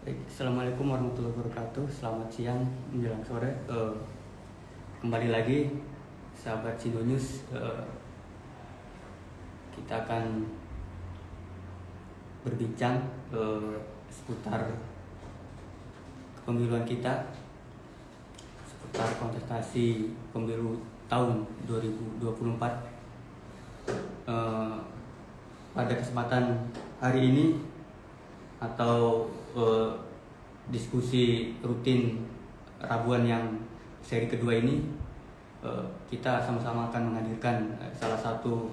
Baik, Assalamualaikum warahmatullahi wabarakatuh. Selamat siang menjelang sore. Kembali lagi sahabat Sindo News. Kita akan berbincang seputar kepemiluan kita, seputar kontestasi pemilu tahun 2024. Pada kesempatan hari ini atau diskusi rutin Rabuan yang seri kedua ini, kita sama-sama akan menghadirkan salah satu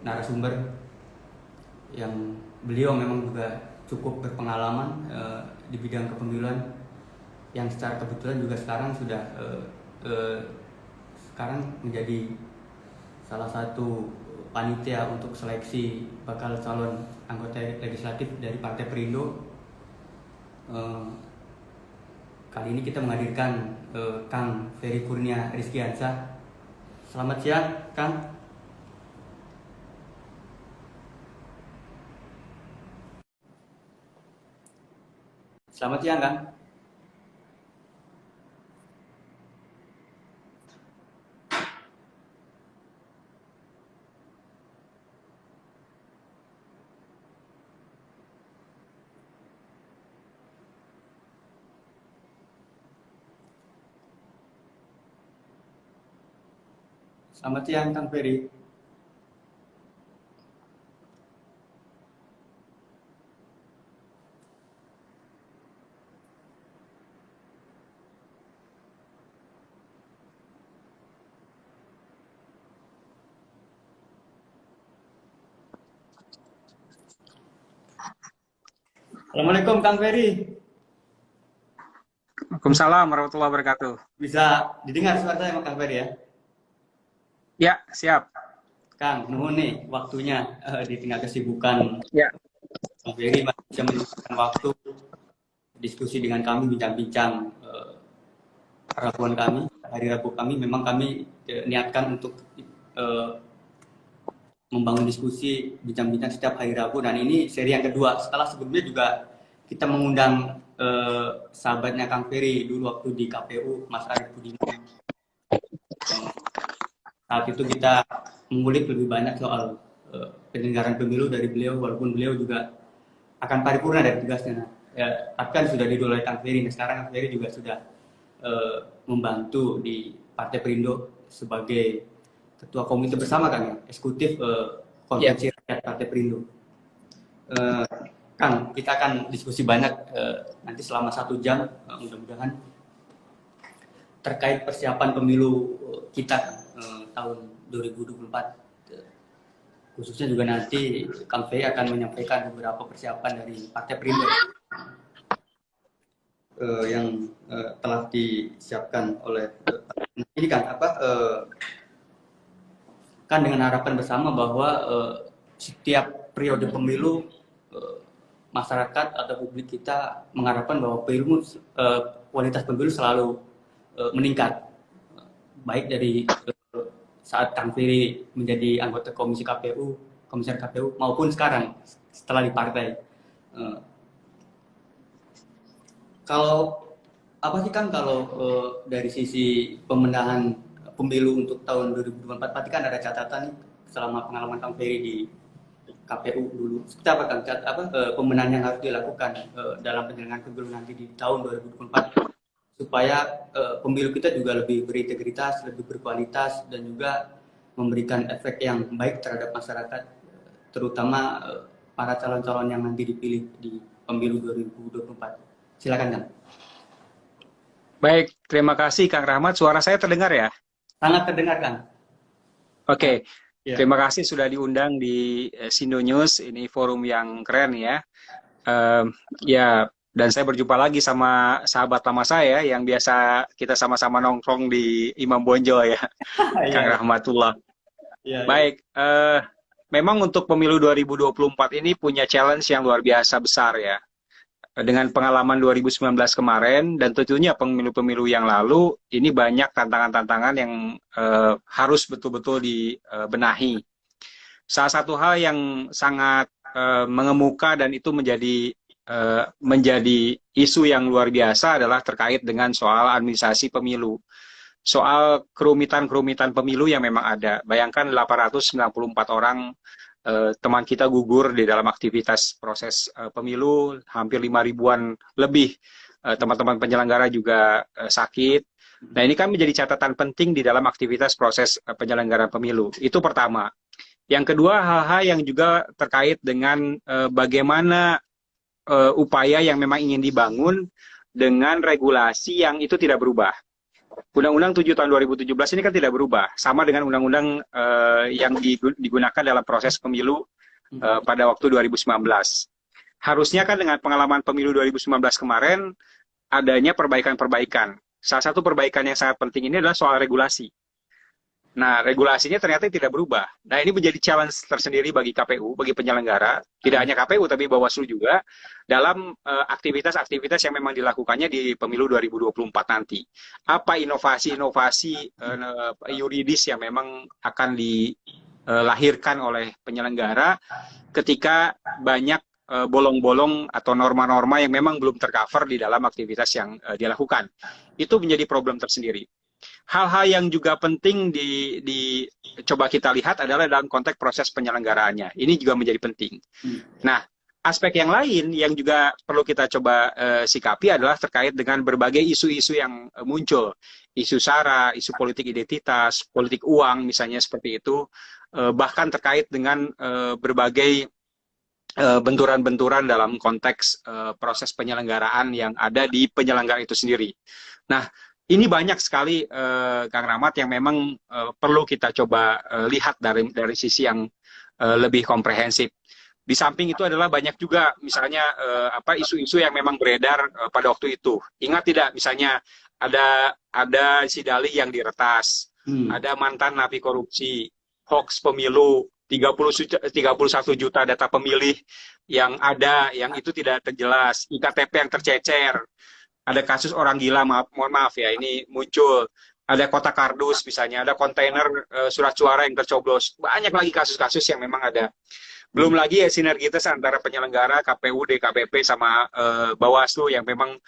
narasumber yang beliau memang juga cukup berpengalaman di bidang kepemiluan, yang secara kebetulan juga sekarang sudah sekarang menjadi salah satu panitia untuk seleksi bakal calon anggota legislatif dari Partai Perindo. Kali ini kita menghadirkan Kang Ferry Kurnia Rizkiansah. Selamat siang, Kang. Selamat siang, Kang. Selamat siang, Kang Ferry. Assalamualaikum, Kang Ferry. Waalaikumsalam warahmatullahi wabarakatuh. Bisa didengar suara saya, Kang Ferry ya? Ya, siap. Kang, nuhun nih waktunya di tengah kesibukan Ya, Kang Ferry masih bisa menyempatkan waktu diskusi dengan kami, bincang-bincang Rabuan kami, hari Rabu kami. Memang kami niatkan untuk membangun diskusi, bincang-bincang setiap hari Rabu, dan ini seri yang kedua. Setelah sebelumnya juga kita mengundang sahabatnya Kang Ferry dulu waktu di KPU, Mas Arief Budiman. Saat itu kita mengulik lebih banyak soal penyelenggaraan pemilu dari beliau, walaupun beliau juga akan paripurna dari tugasnya. Tapi kan sudah didulai oleh Kang Ferry. Nah, sekarang Kang Ferry juga sudah membantu di Partai Perindo sebagai ketua komite bersama, kan ya, eksekutif konvensi rakyat Partai Perindo. Kang, kita akan diskusi banyak nanti selama 1 jam, mudah-mudahan terkait persiapan pemilu kita tahun 2024. Khususnya juga nanti Kang Ferry akan menyampaikan beberapa persiapan dari Partai Perindo yang telah disiapkan oleh ini, kan kan dengan harapan bersama bahwa setiap periode pemilu masyarakat atau publik kita mengharapkan bahwa kualitas pemilu selalu meningkat, baik dari saat Kang Ferry menjadi anggota komisi KPU, komisaris KPU, maupun sekarang setelah di partai. Kalau apa sih, Kang, kalau dari sisi pemenahan pemilu untuk tahun 2024, pasti kan ada catatan nih selama pengalaman Kang Ferry di KPU dulu. Seperti apa, Kang, pemenahan yang harus dilakukan dalam penyelenggaraan pemilu nanti di tahun 2024 supaya pemilu kita juga lebih berintegritas, lebih berkualitas, dan juga memberikan efek yang baik terhadap masyarakat, terutama para calon-calon yang nanti dipilih di pemilu 2024. Silakan, Kang. baik. Terima kasih Kang Rahmat. Suara saya terdengar ya? Sangat terdengar, Kang. Oke. Ya. Terima kasih sudah diundang di Sindo News. Ini forum yang keren ya. Ya, dan saya berjumpa lagi sama sahabat lama saya yang biasa kita sama-sama nongkrong di Imam Bonjol ya, Kang Iya, Rahmatullah. iya, iya. Baik, memang untuk pemilu 2024 ini punya challenge yang luar biasa besar ya. Dengan pengalaman 2019 kemarin dan tentunya pemilu-pemilu yang lalu, ini banyak tantangan-tantangan yang harus betul-betul dibenahi. Salah satu hal yang sangat mengemuka dan itu menjadi menjadi isu yang luar biasa adalah terkait dengan soal administrasi pemilu. Soal kerumitan-kerumitan pemilu yang memang ada. Bayangkan 894 orang teman kita gugur di dalam aktivitas proses pemilu, hampir 5 ribuan lebih teman-teman penyelenggara juga sakit. Nah, ini kan menjadi catatan penting di dalam aktivitas proses penyelenggaraan pemilu. Itu pertama. Yang kedua, hal-hal yang juga terkait dengan bagaimana upaya yang memang ingin dibangun dengan regulasi yang itu tidak berubah. Undang-Undang 7 tahun 2017 ini kan tidak berubah, sama dengan undang-undang yang digunakan dalam proses pemilu pada waktu 2019. Harusnya kan dengan pengalaman pemilu 2019 kemarin, adanya perbaikan-perbaikan. Salah satu perbaikan yang sangat penting ini adalah soal regulasi. Nah, regulasinya ternyata tidak berubah. Nah, ini menjadi challenge tersendiri bagi KPU, bagi penyelenggara, tidak hanya KPU tapi Bawaslu juga, dalam aktivitas-aktivitas yang memang dilakukannya di pemilu 2024 nanti. Apa inovasi-inovasi yuridis yang memang akan dilahirkan oleh penyelenggara ketika banyak bolong-bolong atau norma-norma yang memang belum tercover di dalam aktivitas yang dilakukan. Itu menjadi problem tersendiri. Hal-hal yang juga penting coba kita lihat adalah dalam konteks proses penyelenggaraannya. Ini juga menjadi penting. Nah, aspek yang lain yang juga perlu kita coba sikapi adalah terkait dengan berbagai isu-isu yang muncul. Isu SARA, isu politik identitas, politik uang misalnya seperti itu. Bahkan terkait dengan berbagai benturan-benturan dalam konteks proses penyelenggaraan yang ada di penyelenggara itu sendiri. Nah, ini banyak sekali, Kang Rahmat, yang memang perlu kita coba lihat dari sisi yang lebih komprehensif. Di samping itu adalah banyak juga, misalnya isu-isu yang memang beredar pada waktu itu. Ingat tidak, misalnya ada si Dali yang diretas, ada mantan napi korupsi, hoax pemilu, 31 juta data pemilih yang ada, yang itu tidak terjelas, IKTP yang tercecer. Ada kasus orang gila, mohon maaf ya, ini muncul. Ada kotak kardus misalnya, ada kontainer surat suara yang tercoblos. Banyak lagi kasus-kasus yang memang ada. Belum lagi ya sinergitas antara penyelenggara, KPU, DKPP, sama Bawaslu yang memang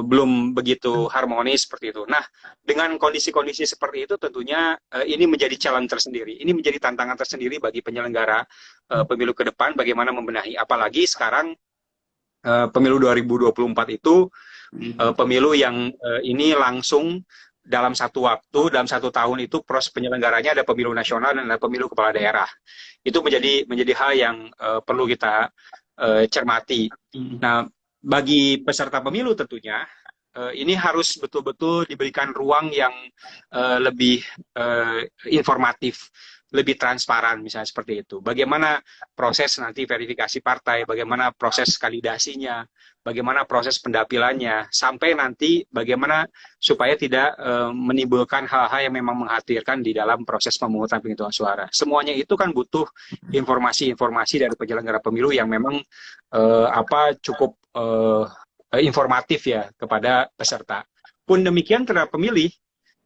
belum begitu harmonis seperti itu. Nah, dengan kondisi-kondisi seperti itu tentunya ini menjadi challenge tersendiri. Ini menjadi tantangan tersendiri bagi penyelenggara pemilu ke depan, bagaimana membenahi. Apalagi sekarang pemilu 2024 itu pemilu yang ini langsung dalam satu waktu, dalam satu tahun itu proses penyelenggaranya ada pemilu nasional dan ada pemilu kepala daerah. Itu menjadi hal yang perlu kita cermati. Nah, bagi peserta pemilu tentunya ini harus betul-betul diberikan ruang yang lebih informatif, lebih transparan, misalnya seperti itu. Bagaimana proses nanti verifikasi partai, bagaimana proses kandidasinya, bagaimana proses pendapilannya, sampai nanti bagaimana supaya tidak menimbulkan hal-hal yang memang mengkhawatirkan di dalam proses pemungutan penghitungan suara. Semuanya itu kan butuh informasi-informasi dari penyelenggara pemilu yang memang cukup informatif ya kepada peserta. Pun demikian terhadap pemilih,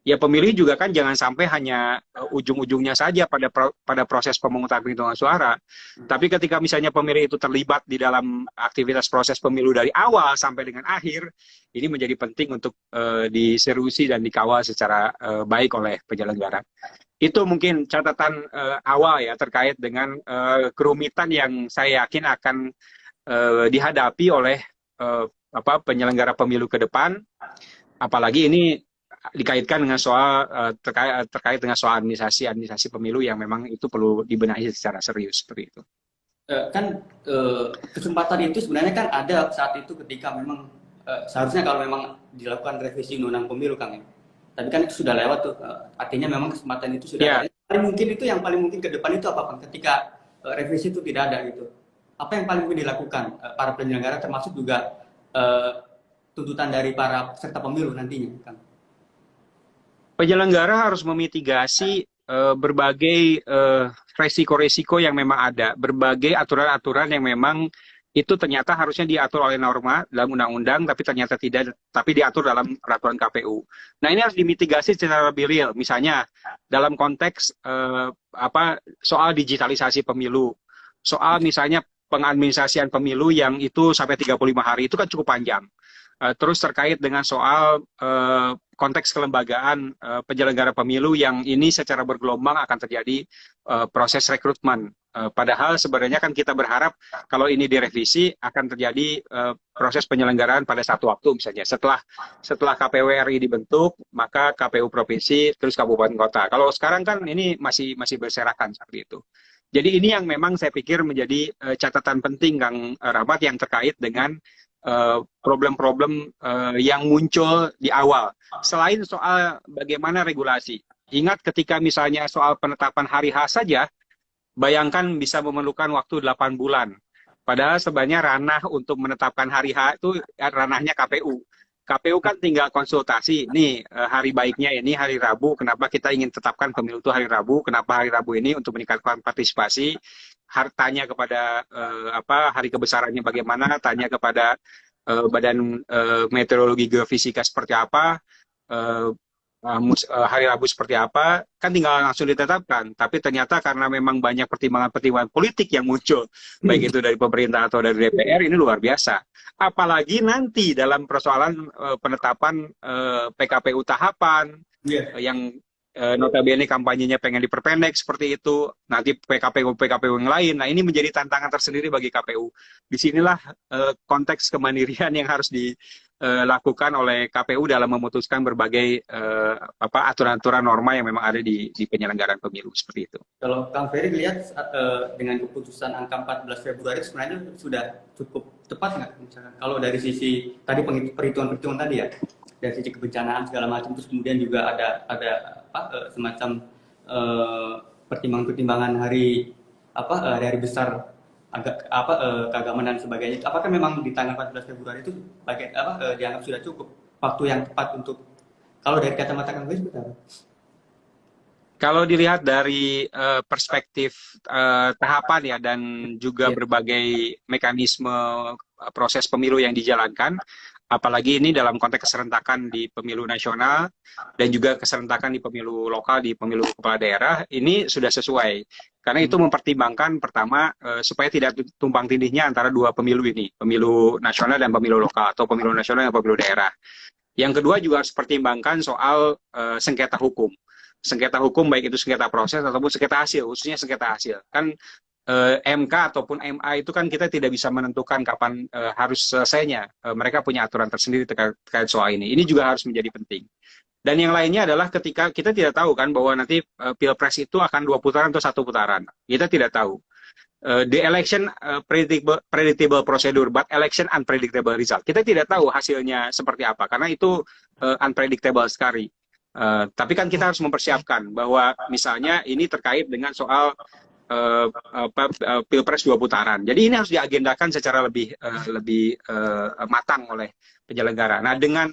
ya pemilih juga kan jangan sampai hanya ujung-ujungnya saja pada proses pemungutan penghitungan suara. Tapi ketika misalnya pemilih itu terlibat di dalam aktivitas proses pemilu dari awal sampai dengan akhir, ini menjadi penting untuk diseriusi dan dikawal secara baik oleh penyelenggara. Itu mungkin catatan awal ya terkait dengan kerumitan yang saya yakin akan dihadapi oleh penyelenggara pemilu ke depan. Apalagi ini dikaitkan dengan soal terkait dengan soal administrasi pemilu yang memang itu perlu dibenahi secara serius seperti itu. Kesempatan itu sebenarnya kan ada saat itu ketika memang seharusnya kalau memang dilakukan revisi undang-undang pemilu, Kang. Tapi kan itu sudah lewat tuh. Artinya memang kesempatan itu sudah ada. Yang paling mungkin ke depan itu apa, Kang? Ketika revisi itu tidak ada gitu. Apa yang paling mungkin dilakukan para penyelenggara termasuk juga tuntutan dari para peserta pemilu nantinya, Kang? Penyelenggara harus memitigasi berbagai resiko-resiko yang memang ada, berbagai aturan-aturan yang memang itu ternyata harusnya diatur oleh norma dalam undang-undang, tapi ternyata tidak, tapi diatur dalam peraturan KPU. Nah, ini harus dimitigasi secara lebih real. Misalnya dalam konteks soal digitalisasi pemilu, soal misalnya pengadministrasian pemilu yang itu sampai 35 hari itu kan cukup panjang. Terus terkait dengan soal konteks kelembagaan penyelenggara pemilu yang ini secara bergelombang akan terjadi proses rekrutmen. Padahal sebenarnya kan kita berharap kalau ini direvisi akan terjadi proses penyelenggaraan pada satu waktu misalnya. Setelah KPU RI dibentuk, maka KPU provinsi, terus kabupaten kota. Kalau sekarang kan ini masih berserakan seperti itu. Jadi ini yang memang saya pikir menjadi catatan penting Kang Rahmat yang terkait dengan problem-problem yang muncul di awal. Selain soal bagaimana regulasi, ingat ketika misalnya soal penetapan hari H saja, bayangkan bisa memerlukan waktu 8 bulan. Padahal sebenarnya ranah untuk menetapkan hari H itu ranahnya KPU. KPU kan tinggal konsultasi, nih hari baiknya ini hari Rabu, kenapa kita ingin tetapkan pemilu itu hari Rabu, kenapa hari Rabu ini untuk meningkatkan partisipasi, tanya kepada hari kebesarannya bagaimana, tanya kepada Badan Meteorologi Geofisika seperti apa, hari Rabu seperti apa, kan tinggal langsung ditetapkan. Tapi ternyata karena memang banyak pertimbangan-pertimbangan politik yang muncul, baik itu dari pemerintah atau dari DPR, ini luar biasa. Apalagi nanti dalam persoalan penetapan PKPU tahapan, yang notabene kampanyenya pengen diperpendek seperti itu, nanti PKPU yang lain. Nah, ini menjadi tantangan tersendiri bagi KPU. Disinilah konteks kemandirian yang harus dilakukan oleh KPU dalam memutuskan berbagai aturan-aturan norma yang memang ada di penyelenggaraan pemilu seperti itu. Kalau Kang Ferry lihat dengan keputusan angka 14 Februari sebenarnya sudah cukup tepat nggak? Misalkan kalau dari sisi tadi perhitungan tadi ya, dari sisi kebencanaan segala macam, terus kemudian juga ada semacam pertimbangan-pertimbangan hari besar keagamaan dan sebagainya. Apakah memang di tanggal 14 Februari itu dianggap sudah cukup waktu yang tepat untuk, kalau dari kacamata Kang Ferry seperti apa? Kalau dilihat dari perspektif tahapan ya dan juga berbagai mekanisme proses pemilu yang dijalankan, apalagi ini dalam konteks keserentakan di pemilu nasional dan juga keserentakan di pemilu lokal, di pemilu kepala daerah, ini sudah sesuai. Karena itu mempertimbangkan pertama supaya tidak tumpang tindihnya antara dua pemilu ini, pemilu nasional dan pemilu lokal, atau pemilu nasional dan pemilu daerah. Yang kedua juga harus pertimbangkan soal sengketa hukum. Sengketa hukum baik itu sengketa proses ataupun sengketa hasil, khususnya sengketa hasil. Kan MK ataupun MA itu kan kita tidak bisa menentukan kapan harus selesainya. Mereka punya aturan tersendiri terkait soal ini. Ini juga harus menjadi penting. Dan yang lainnya adalah ketika kita tidak tahu kan bahwa nanti Pilpres itu akan 2 putaran atau 1 putaran. Kita tidak tahu. The election predictable procedure, but election unpredictable result. Kita tidak tahu hasilnya seperti apa, karena itu unpredictable sekali. Tapi kan kita harus mempersiapkan bahwa misalnya ini terkait dengan soal Pilpres 2 putaran. Jadi ini harus diagendakan secara lebih matang oleh penyelenggara. Nah, dengan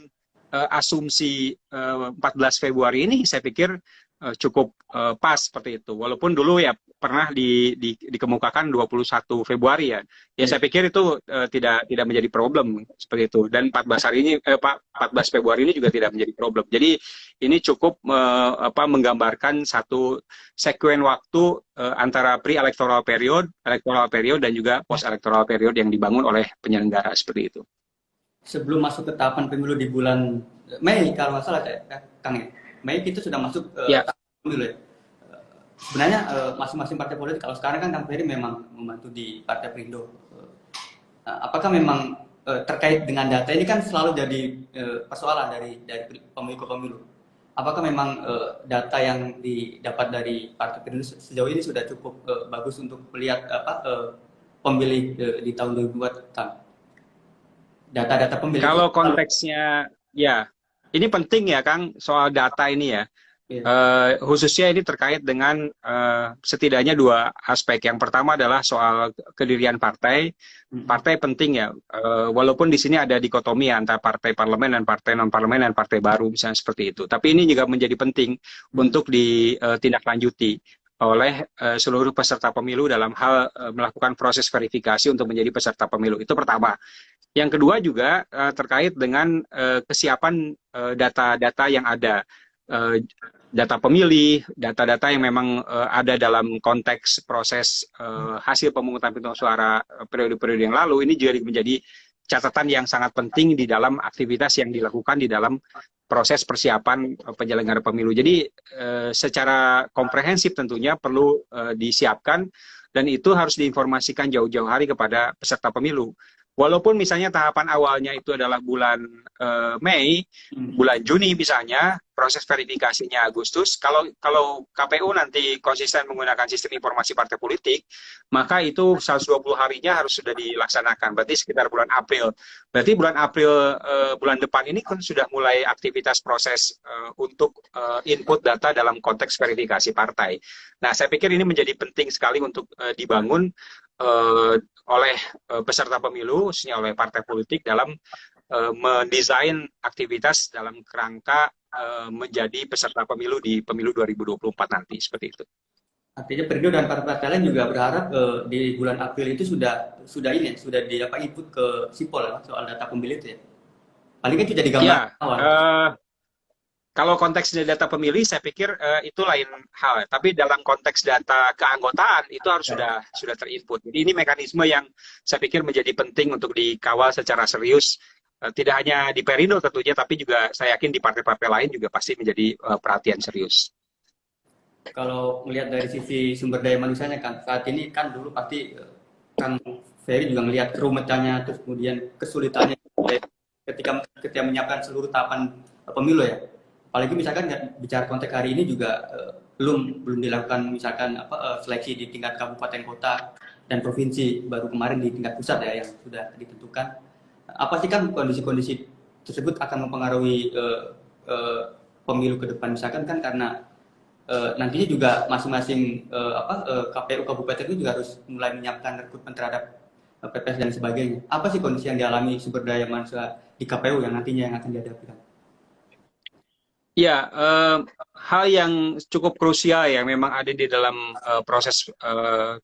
asumsi 14 Februari ini saya pikir cukup pas seperti itu. Walaupun dulu ya pernah dikemukakan 21 Februari ya. Ya saya pikir itu tidak menjadi problem seperti itu. Dan 14 Februari ini juga tidak menjadi problem. Jadi ini cukup menggambarkan satu sekuen waktu antara pre-electoral period, electoral period, dan juga post-electoral period yang dibangun oleh penyelenggara seperti itu. Sebelum masuk ke tahapan pemilu di bulan Mei, kalau nggak salah Kang ya, Mei kita sudah masuk pemilu ya. Sebenarnya masing-masing partai politik, kalau sekarang kan Kang Ferry memang membantu di Partai Perindo. Apakah memang terkait dengan data ini kan selalu jadi persoalan dari pemilu ke pemilu. Apakah memang data yang didapat dari Partai Perindo sejauh ini sudah cukup bagus untuk melihat pemilih di tahun 2024, Kang? Data-data pemilih. Kalau konteksnya, ya, ini penting ya, Kang, soal data ini ya. Khususnya ini terkait dengan setidaknya 2 aspek. Yang pertama adalah soal kedirian partai. Partai penting ya, walaupun di sini ada dikotomi antara partai parlemen dan partai non-parlemen dan partai baru, misalnya seperti itu. Tapi ini juga menjadi penting untuk ditindaklanjuti oleh seluruh peserta pemilu dalam hal melakukan proses verifikasi untuk menjadi peserta pemilu. Itu pertama. Yang kedua juga terkait dengan kesiapan data-data yang ada. eh, data pemilih, data-data yang memang ada dalam konteks proses hasil pemungutan perolehan suara periode-periode yang lalu, ini juga menjadi catatan yang sangat penting di dalam aktivitas yang dilakukan di dalam proses persiapan penyelenggara pemilu. Jadi secara komprehensif tentunya perlu disiapkan dan itu harus diinformasikan jauh-jauh hari kepada peserta pemilu. Walaupun misalnya tahapan awalnya itu adalah bulan Mei, bulan Juni misalnya, proses verifikasinya Agustus. Kalau KPU nanti konsisten menggunakan sistem informasi partai politik, maka itu 120 harinya harus sudah dilaksanakan. Berarti sekitar bulan April. Berarti bulan April bulan depan ini kan sudah mulai aktivitas proses untuk input data dalam konteks verifikasi partai. Nah, saya pikir ini menjadi penting sekali untuk dibangun oleh peserta pemilu, khususnya oleh partai politik dalam mendesain aktivitas dalam kerangka menjadi peserta pemilu di pemilu 2024 nanti, seperti itu. Artinya Perindo dan partai lain juga berharap di bulan April itu sudah didapat input ke Sipol ya, soal data pemilih itu ya. Paling kan itu jadi gambar Ya, awal. kalau konteksnya data pemilih, saya pikir itu lain hal. Tapi dalam konteks data keanggotaan itu harus sudah terinput. Jadi ini mekanisme yang saya pikir menjadi penting untuk dikawal secara serius. Tidak hanya di Perindo tentunya, tapi juga saya yakin di partai-partai lain juga pasti menjadi perhatian serius. Kalau melihat dari sisi sumber daya manusianya kan, saat ini kan dulu pasti Kang Ferry juga melihat kerumitannya, terus kemudian kesulitannya ketika menyiapkan seluruh tahapan pemilu ya. Apalagi misalkan bicara konteks hari ini juga belum dilakukan misalkan seleksi di tingkat kabupaten kota dan provinsi, baru kemarin di tingkat pusat ya yang sudah ditentukan. Apa sih kan kondisi-kondisi tersebut akan mempengaruhi pemilu ke depan, misalkan kan karena nantinya juga masing-masing KPU kabupaten itu juga harus mulai menyiapkan rekrutmen terhadap PPS dan sebagainya. Apa sih kondisi yang dialami sumber daya manusia di KPU yang nantinya yang akan dihadapi? Ya, hal yang cukup krusial yang memang ada di dalam proses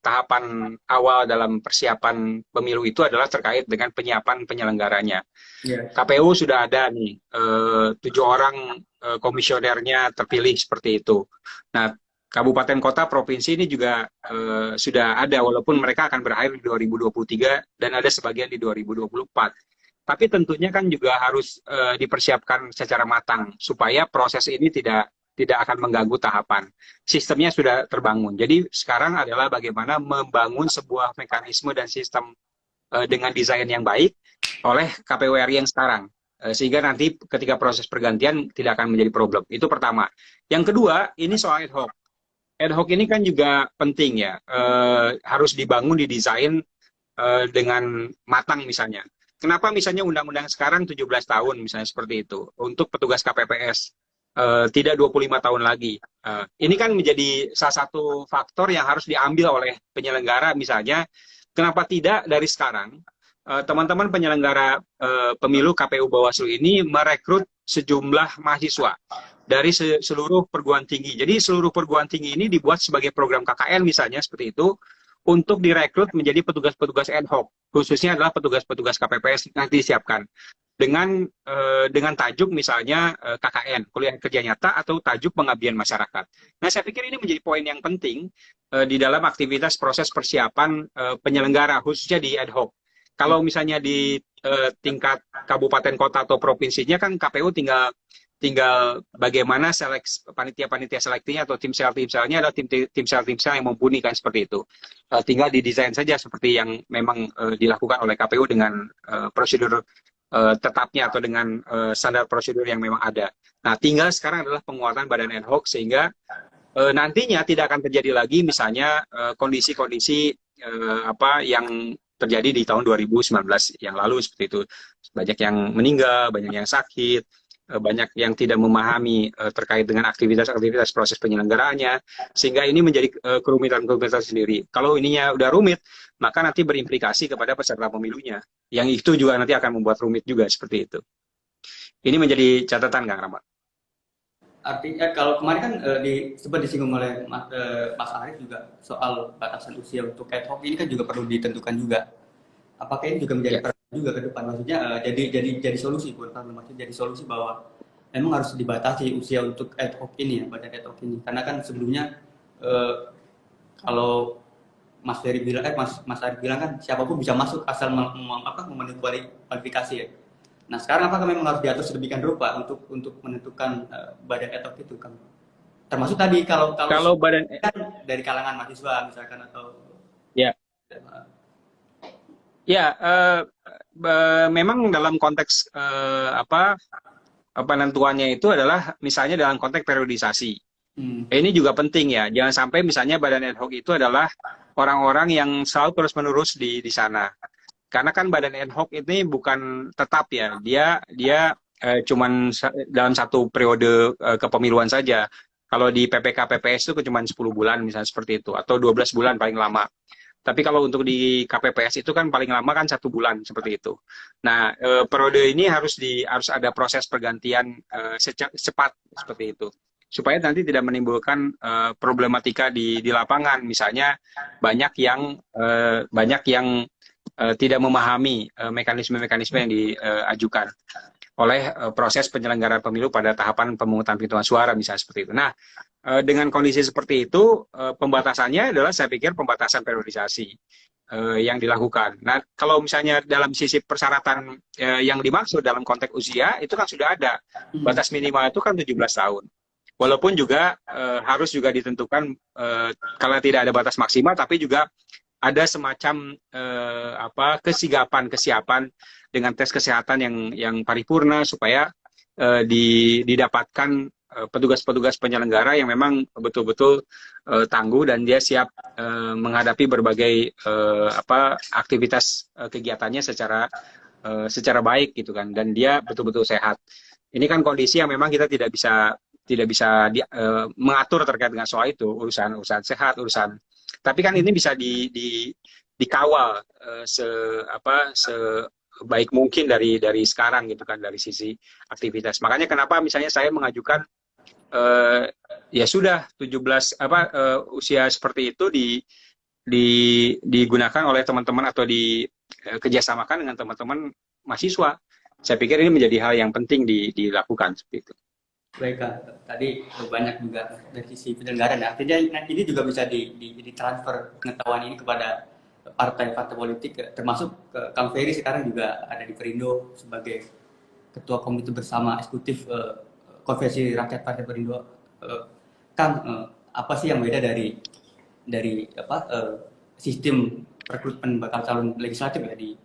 tahapan awal dalam persiapan pemilu itu adalah terkait dengan penyiapan penyelenggaranya. Yeah. KPU sudah ada nih 7 orang komisionernya terpilih seperti itu. Nah, kabupaten kota provinsi ini juga sudah ada walaupun mereka akan berakhir di 2023 dan ada sebagian di 2024. Tapi tentunya kan juga harus dipersiapkan secara matang supaya proses ini tidak akan mengganggu tahapan. Sistemnya sudah terbangun. Jadi sekarang adalah bagaimana membangun sebuah mekanisme dan sistem dengan desain yang baik oleh KPU RI yang sekarang. Sehingga nanti ketika proses pergantian tidak akan menjadi problem. Itu pertama. Yang kedua, ini soal ad hoc. Ad hoc ini kan juga penting ya. Harus dibangun, didesain dengan matang misalnya. Kenapa misalnya undang-undang sekarang 17 tahun misalnya seperti itu untuk petugas KPPS tidak 25 tahun lagi. Ini kan menjadi salah satu faktor yang harus diambil oleh penyelenggara misalnya kenapa tidak dari sekarang teman-teman penyelenggara pemilu KPU Bawaslu ini merekrut sejumlah mahasiswa dari seluruh perguruan tinggi. Jadi seluruh perguruan tinggi ini dibuat sebagai program KKN misalnya seperti itu untuk direkrut menjadi petugas-petugas ad hoc, khususnya adalah petugas-petugas KPPS nanti disiapkan dengan tajuk misalnya KKN, kuliah kerja nyata, atau tajuk pengabdian masyarakat. Nah, saya pikir ini menjadi poin yang penting di dalam aktivitas proses persiapan penyelenggara, khususnya di ad hoc. Kalau misalnya di tingkat kabupaten kota atau provinsinya kan KPU tinggal bagaimana panitia selektifnya atau tim selnya adalah tim sel yang mumpuni kan seperti itu. Tinggal didesain saja seperti yang memang dilakukan oleh KPU dengan prosedur tetapnya atau dengan standar prosedur yang memang ada. Nah, tinggal sekarang adalah penguatan badan ad hoc sehingga nantinya tidak akan terjadi lagi misalnya kondisi-kondisi yang terjadi di tahun 2019 yang lalu seperti itu. Banyak yang meninggal, banyak yang sakit, banyak yang tidak memahami terkait dengan aktivitas-aktivitas proses penyelenggaraannya, sehingga ini menjadi kerumitan-kerumitan sendiri. Kalau ininya udah rumit, maka nanti berimplikasi kepada peserta pemilunya, yang itu juga nanti akan membuat rumit juga seperti itu. Ini menjadi catatan, Kang Rahmat. Artinya kalau kemarin kan sempat disinggung oleh Mas Arief juga soal batasan usia untuk ad hoc ini kan juga perlu ditentukan juga. Apakah ini juga menjadi perhatian juga ke depan, maksudnya jadi solusi bukan maksudnya jadi solusi bahwa memang harus dibatasi usia untuk ad hoc ini ya, badan ad hoc ini. Karena kan sebelumnya eh, kalau Mas Ferry bilang, Mas Arif bilang kan siapapun bisa masuk asal memenuhi kualifikasi ya. Nah sekarang apakah memang harus diatur sedemikian rupa untuk menentukan badan ad hoc itu kan? Termasuk tadi kalau kalau Kalau badan kan dari kalangan mahasiswa misalkan atau ya ya memang dalam konteks penentuannya itu adalah misalnya dalam konteks periodisasi. hmm, Ini juga penting ya. Jangan sampai misalnya badan ad hoc itu adalah orang-orang yang selalu terus-menerus di sana. Karena kan badan ad hoc ini bukan tetap ya. Dia cuman dalam satu periode kepemiluan saja. Kalau di PPK PPS itu cuma 10 bulan misalnya seperti itu, atau 12 bulan paling lama. Tapi kalau untuk di KPPS itu kan paling lama kan 1 bulan seperti itu. Nah, periode ini harus ada proses pergantian secepat seperti itu, supaya nanti tidak menimbulkan problematika di lapangan. Misalnya banyak yang tidak memahami mekanisme-mekanisme yang diajukan oleh proses penyelenggaraan pemilu pada tahapan pemungutan penghitungan suara misalnya seperti itu. Nah, dengan kondisi seperti itu, pembatasannya adalah saya pikir pembatasan periodisasi yang dilakukan. Nah, kalau misalnya dalam sisi persyaratan yang dimaksud dalam konteks usia, itu kan sudah ada. hmm, Batas minimal itu kan 17 tahun. Walaupun juga harus juga ditentukan kalau tidak ada batas maksimal, tapi juga ada semacam kesiapan dengan tes kesehatan yang paripurna supaya didapatkan petugas-petugas penyelenggara yang memang betul-betul tangguh dan dia siap menghadapi berbagai aktivitas kegiatannya secara baik gitu kan, dan dia betul-betul sehat. Ini kan kondisi yang memang kita tidak bisa mengatur terkait dengan soal itu, urusan sehat, tapi kan ini bisa dikawal sebaik mungkin dari sekarang gitu kan, dari sisi aktivitas. Makanya kenapa misalnya saya mengajukan eh, ya sudah 17 usia seperti itu digunakan oleh teman-teman atau kerjasamakan dengan teman-teman mahasiswa. Saya pikir ini menjadi hal yang penting dilakukan seperti itu. baik Kak. Tadi banyak juga dari sisi penyelenggaraan. Artinya ini juga bisa ditransfer pengetahuan ini kepada partai-partai politik, termasuk Kang Ferry sekarang juga ada di Perindo sebagai Ketua Komite Bersama Eksekutif Konvensi Rakyat Partai Perindo. Kang, apa sih yang beda dari sistem rekrutmen bakal calon legislatif ya di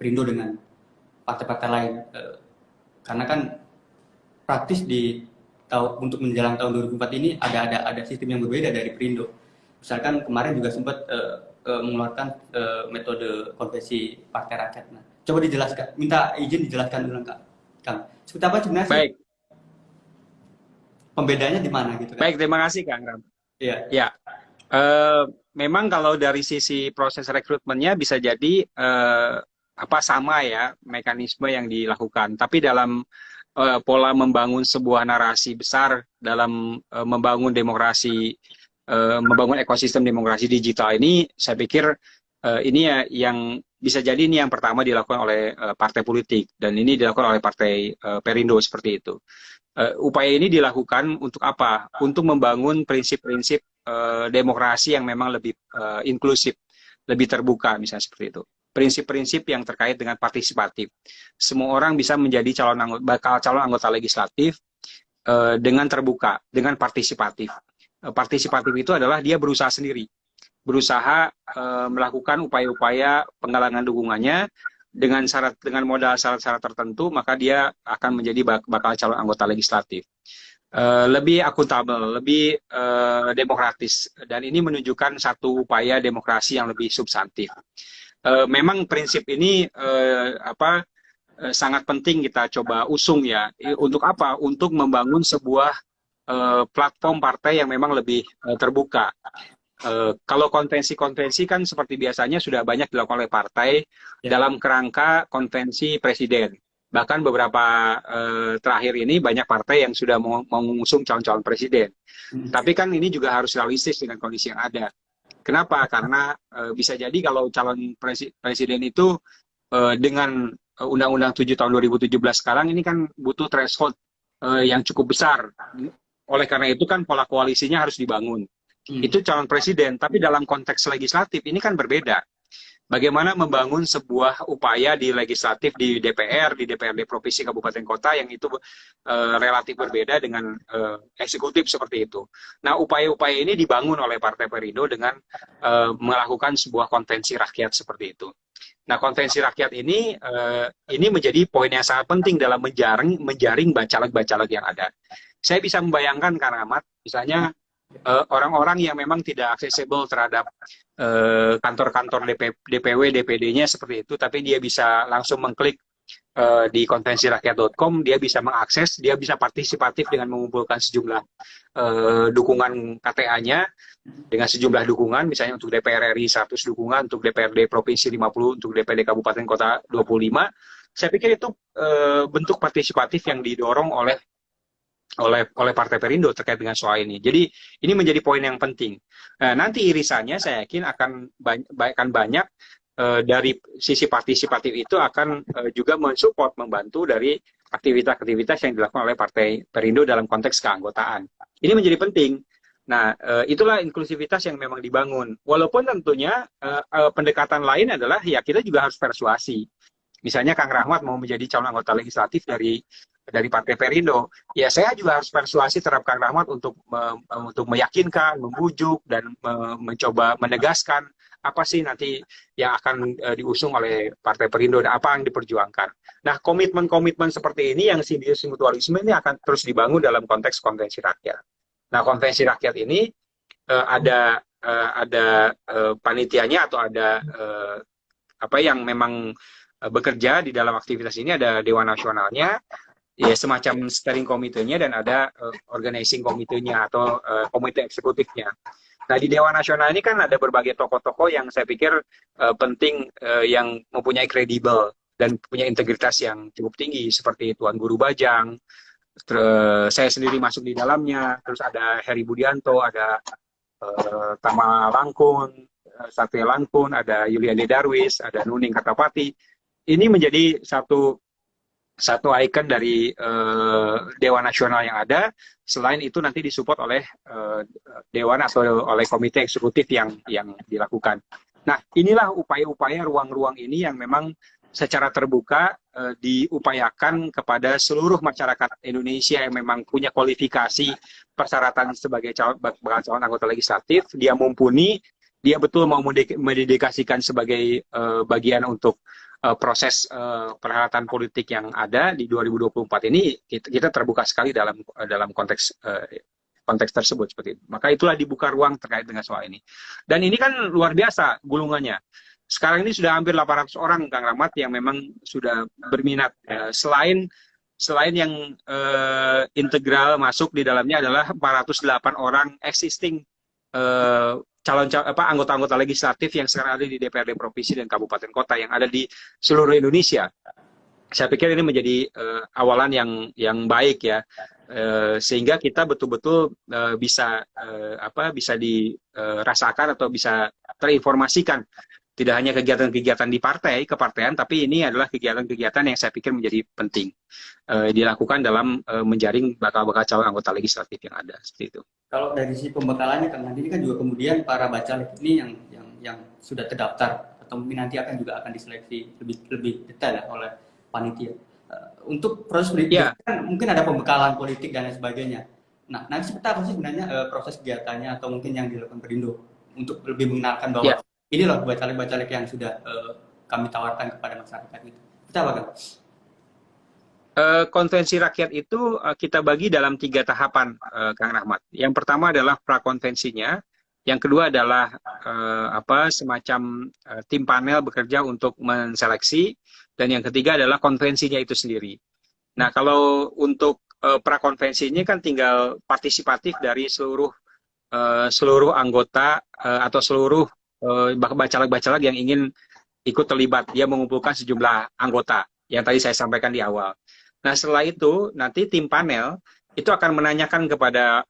Perindo dengan partai-partai lain? Karena kan praktis untuk menjelang tahun 2004 ini ada sistem yang berbeda dari Perindo. Misalkan kemarin juga sempat mengeluarkan metode konvensi partai rakyat. Nah, coba dijelaskan, minta izin dijelaskan dulu Kang. Seperti apa sebenarnya sih Baik, pembedanya di mana gitu kan? baik, terima kasih Kang Ram. Iya. Ya, memang kalau dari sisi proses rekrutmennya bisa jadi sama ya mekanisme yang dilakukan, tapi dalam pola membangun sebuah narasi besar dalam membangun demokrasi, membangun ekosistem demokrasi digital ini, saya pikir ini ya yang bisa jadi ini yang pertama dilakukan oleh partai politik, dan ini dilakukan oleh partai Perindo seperti itu. Upaya ini dilakukan untuk apa? Untuk membangun prinsip-prinsip demokrasi yang memang lebih inklusif, lebih terbuka, misalnya seperti itu. Prinsip-prinsip yang terkait dengan partisipatif. Semua orang bisa menjadi bakal calon anggota legislatif dengan terbuka, dengan partisipatif. Partisipatif itu adalah dia berusaha sendiri, berusaha melakukan upaya-upaya penggalangan dukungannya dengan modal syarat-syarat tertentu, maka dia akan menjadi bakal calon anggota legislatif. Lebih akuntabel, lebih demokratis, dan ini menunjukkan satu upaya demokrasi yang lebih substantif. Memang prinsip ini sangat penting kita coba usung ya. Untuk apa? Untuk membangun sebuah platform partai yang memang lebih terbuka. Kalau konvensi-konvensi kan seperti biasanya sudah banyak dilakukan oleh partai Ya. dalam kerangka konvensi presiden. Bahkan beberapa terakhir ini banyak partai yang sudah mengusung calon-calon presiden. Hmm. Tapi kan ini juga harus realistis dengan kondisi yang ada. Kenapa? Karena bisa jadi kalau calon presiden itu dengan Undang-Undang 7 tahun 2017 sekarang ini kan butuh threshold yang cukup besar. Oleh karena itu kan pola koalisinya harus dibangun. Itu calon presiden, tapi dalam konteks legislatif ini kan berbeda. Bagaimana membangun sebuah upaya di legislatif, di DPR, di DPRD provinsi, kabupaten, kota yang itu relatif berbeda dengan eksekutif seperti itu. Nah, upaya-upaya ini dibangun oleh Partai Perindo dengan melakukan sebuah konvensi rakyat seperti itu. Nah, konvensi rakyat ini menjadi poin yang sangat penting dalam menjaring bacalek-bacalek yang ada. Saya bisa membayangkan, Kang Ahmad, misalnya orang-orang yang memang tidak aksesibel terhadap kantor-kantor DPW, DPD-nya seperti itu, tapi dia bisa langsung mengklik di konvensirakyat.com, dia bisa mengakses, dia bisa partisipatif dengan mengumpulkan sejumlah dukungan KTA-nya, dengan sejumlah dukungan, misalnya untuk DPR RI 100 dukungan, untuk DPRD Provinsi 50, untuk DPD Kabupaten Kota 25. Saya pikir itu bentuk partisipatif yang didorong oleh Partai Perindo terkait dengan soal ini. Jadi ini menjadi poin yang penting. Nanti irisannya saya yakin akan banyak dari sisi partisipatif itu akan juga mensupport, membantu dari aktivitas-aktivitas yang dilakukan oleh Partai Perindo dalam konteks keanggotaan. Ini menjadi penting. Nah, itulah inklusivitas yang memang dibangun. Walaupun tentunya pendekatan lain adalah ya kita juga harus persuasi. Misalnya Kang Rahmat mau menjadi calon anggota legislatif dari Partai Perindo, ya saya juga harus persuasi terhadap Kang Rahmat untuk meyakinkan, membujuk, dan mencoba menegaskan apa sih nanti yang akan diusung oleh Partai Perindo dan apa yang diperjuangkan. Nah, komitmen-komitmen seperti ini yang simbiosis mutualisme ini akan terus dibangun dalam konteks konvensi rakyat. Nah, konvensi rakyat ini ada panitianya atau ada apa yang memang bekerja di dalam aktivitas ini, ada Dewan Nasionalnya, ya semacam steering komitenya, dan ada organizing komitenya atau komite eksekutifnya. Nah, di Dewan Nasional ini kan ada berbagai tokoh-tokoh yang saya pikir penting, yang mempunyai kredibel dan punya integritas yang cukup tinggi, seperti Tuan Guru Bajang, saya sendiri masuk di dalamnya, terus ada Heri Budianto, ada Tama Langkun, Satya Langkun, ada Yuliane Darwis, ada Nuning Kartapati. Ini menjadi satu ikon dari Dewan Nasional yang ada. Selain itu nanti disupport oleh Dewan atau oleh komite eksekutif yang dilakukan. Nah, inilah upaya-upaya ruang-ruang ini yang memang secara terbuka diupayakan kepada seluruh masyarakat Indonesia yang memang punya kualifikasi persyaratan sebagai bakal calon anggota legislatif. Dia mumpuni, dia betul mau mendedikasikan sebagai bagian untuk proses perhelatan politik yang ada di 2024 ini. Kita terbuka sekali dalam konteks tersebut seperti itu. Maka itulah dibuka ruang terkait dengan soal ini. Dan ini kan luar biasa gulungannya. Sekarang ini sudah hampir 800 orang, Kang Rahmat, yang memang sudah berminat. Selain yang integral masuk di dalamnya adalah 408 orang existing anggota-anggota legislatif yang sekarang ada di DPRD provinsi dan kabupaten kota yang ada di seluruh Indonesia. Saya pikir ini menjadi awalan yang baik ya, sehingga kita betul-betul bisa dirasakan atau bisa terinformasikan. Tidak hanya kegiatan-kegiatan di kepartean, tapi ini adalah kegiatan-kegiatan yang saya pikir menjadi penting dilakukan dalam menjaring bakal-bakal calon anggota legislatif yang ada, seperti itu. Kalau dari sisi pembekalannya, Kang, nanti ini kan juga kemudian para bacalek ini yang sudah terdaftar atau mungkin nanti akan diseleksi lebih detail ya oleh panitia. Untuk proses pendidikan kan mungkin ada pembekalan politik dan lain sebagainya. Nah, nanti seperti apa sih sebenarnya proses kegiatannya atau mungkin yang dilakukan Perindo untuk lebih mengenalkan bahwa ini loh bacalek-bacalek yang sudah kami tawarkan kepada masyarakat itu. Kita apa, Kang? Konvensi rakyat itu kita bagi dalam 3 tahapan, Kang Rahmat. Yang pertama adalah prakonvensinya, yang kedua adalah semacam tim panel bekerja untuk menseleksi, dan yang ketiga adalah konvensinya itu sendiri. Nah, kalau untuk prakonvensinya kan tinggal partisipatif dari seluruh anggota atau seluruh bacalek-bacalek yang ingin ikut terlibat. Dia mengumpulkan sejumlah anggota yang tadi saya sampaikan di awal. Nah, setelah itu nanti tim panel itu akan menanyakan kepada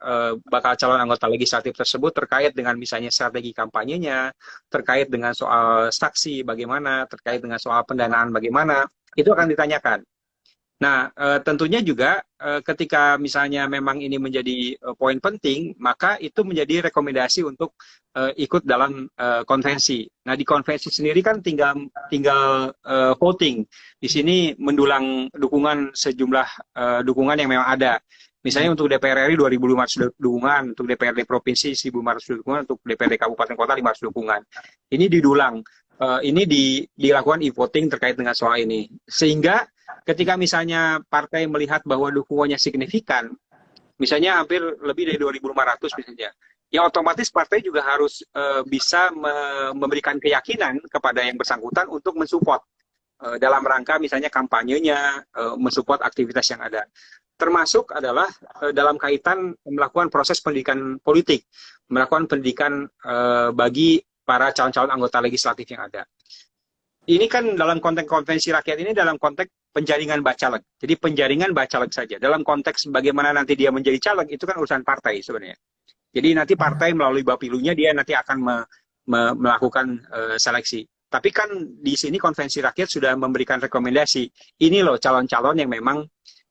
bakal calon anggota legislatif tersebut terkait dengan misalnya strategi kampanyenya, terkait dengan soal saksi bagaimana, terkait dengan soal pendanaan bagaimana, itu akan ditanyakan. Nah, tentunya juga ketika misalnya memang ini menjadi poin penting, maka itu menjadi rekomendasi untuk ikut dalam konvensi. Nah, di konvensi sendiri kan tinggal tinggal voting. Di sini mendulang dukungan sejumlah dukungan yang memang ada. Hmm. Misalnya untuk DPR RI 2.500 dukungan, untuk DPRD provinsi 1.500 dukungan, untuk DPRD kabupaten kota 500 dukungan. Ini didulang. Ini dilakukan e-voting terkait dengan soal ini. Sehingga ketika misalnya partai melihat bahwa dukungannya signifikan, misalnya hampir lebih dari 2.500 misalnya, ya otomatis partai juga harus bisa memberikan keyakinan kepada yang bersangkutan untuk mensupport dalam rangka misalnya kampanyenya, mensupport aktivitas yang ada. Termasuk adalah dalam kaitan melakukan proses pendidikan politik, melakukan pendidikan bagi para calon-calon anggota legislatif yang ada. Ini kan dalam konteks konvensi rakyat ini dalam konteks penjaringan bacalek. Jadi penjaringan bacalek saja. Dalam konteks bagaimana nanti dia menjadi caleg itu kan urusan partai sebenarnya. Jadi nanti partai melalui Bapilunya dia nanti akan melakukan seleksi. Tapi kan di sini konvensi rakyat sudah memberikan rekomendasi. Ini loh calon-calon yang memang